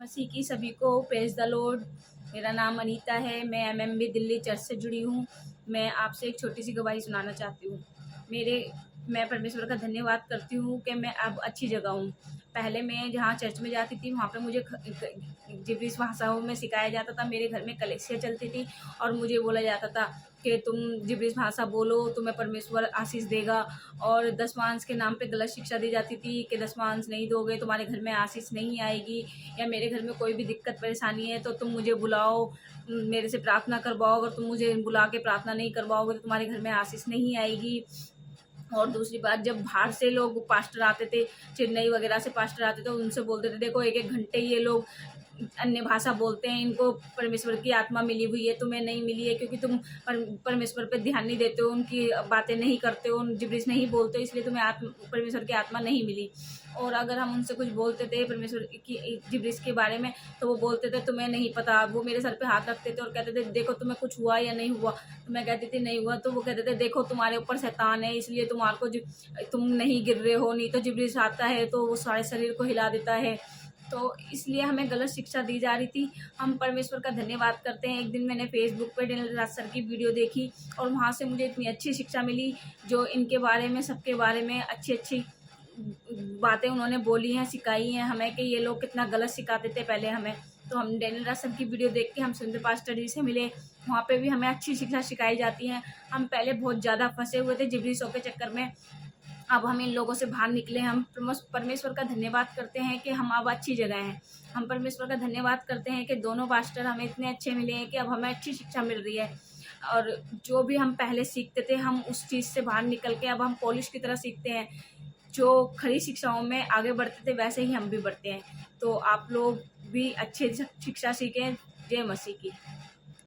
मसीह की सभी को प्रेज द लॉर्ड। मेरा नाम अनीता है। मैं एमएमबी दिल्ली चर्च से जुड़ी हूँ। मैं आपसे एक छोटी सी गवाही सुनाना चाहती हूँ। मैं परमेश्वर का धन्यवाद करती हूँ कि मैं अब अच्छी जगह हूँ। पहले मैं जहाँ चर्च में जाती थी वहाँ पे मुझे जिब्रिश भाषाओं में सिखाया जाता था। मेरे घर में कलीसिया चलती थी और मुझे बोला जाता था कि तुम जिब्रिश भाषा बोलो, तुम्हें परमेश्वर आशीष देगा। और दसवांश के नाम पे गलत शिक्षा दी जाती थी कि दसवांश नहीं दोगे तुम्हारे घर में आशीष नहीं आएगी, या मेरे घर में कोई भी दिक्कत परेशानी है तो तुम मुझे बुलाओ, मेरे से प्रार्थना करवाओ, अगर तुम मुझे बुला के प्रार्थना नहीं करवाओगे तो तुम्हारे घर में आशीष नहीं आएगी। और दूसरी बात, जब बाहर से लोग पास्टर आते थे, चेन्नई वगैरह से पास्टर आते थे, उनसे बोलते थे देखो एक एक घंटे ये लोग अन्य भाषा बोलते हैं, इनको परमेश्वर की आत्मा मिली हुई है, तुम्हें नहीं मिली है क्योंकि तुम परमेश्वर पे ध्यान नहीं देते हो, उनकी बातें नहीं करते हो, जिब्रिश नहीं बोलते हो, इसलिए तुम्हें परमेश्वर की आत्मा नहीं मिली। और अगर हम उनसे कुछ बोलते थे परमेश्वर की जिब्रिश के बारे में तो वो बोलते थे तुम्हें नहीं पता। वो मेरे सर पे हाथ रखते थे और कहते थे देखो तुम्हें कुछ हुआ या नहीं हुआ। तो मैं कहती थी नहीं हुआ। तो वो कहते थे देखो तुम्हारे ऊपर शैतान है, इसलिए तुम्हारे को तुम नहीं गिर रहे हो, नहीं तो जिब्रिश आता है तो वो सारे शरीर को हिला देता है। तो इसलिए हमें गलत शिक्षा दी जा रही थी। हम परमेश्वर का धन्यवाद करते हैं। एक दिन मैंने फेसबुक पे डेनियल राज सर की वीडियो देखी और वहाँ से मुझे इतनी अच्छी शिक्षा मिली, जो इनके बारे में सबके बारे में अच्छी अच्छी बातें उन्होंने बोली हैं, सिखाई हैं हमें कि ये लोग कितना गलत सिखाते थे पहले हमें। तो हम डेनियल राज सर की वीडियो देख के हम सुंदर पास्टर जी से मिले, वहाँ पे भी हमें अच्छी शिक्षा सिखाई जाती है। हम पहले बहुत ज़्यादा फंसे हुए थे जिब्रिशों के चक्कर में, अब हम इन लोगों से बाहर निकले। हम परमेश्वर का धन्यवाद करते हैं कि हम अब अच्छी जगह हैं। हम परमेश्वर का धन्यवाद करते हैं कि दोनों पास्टर हमें इतने अच्छे मिले हैं कि अब हमें अच्छी शिक्षा मिल रही है। और जो भी हम पहले सीखते थे हम उस चीज़ से बाहर निकल के अब हम पॉलिश की तरह सीखते हैं। जो खरी शिक्षाओं में आगे बढ़ते थे वैसे ही हम भी बढ़ते हैं। तो आप लोग भी अच्छे शिक्षा सीखें। जय मसीह की।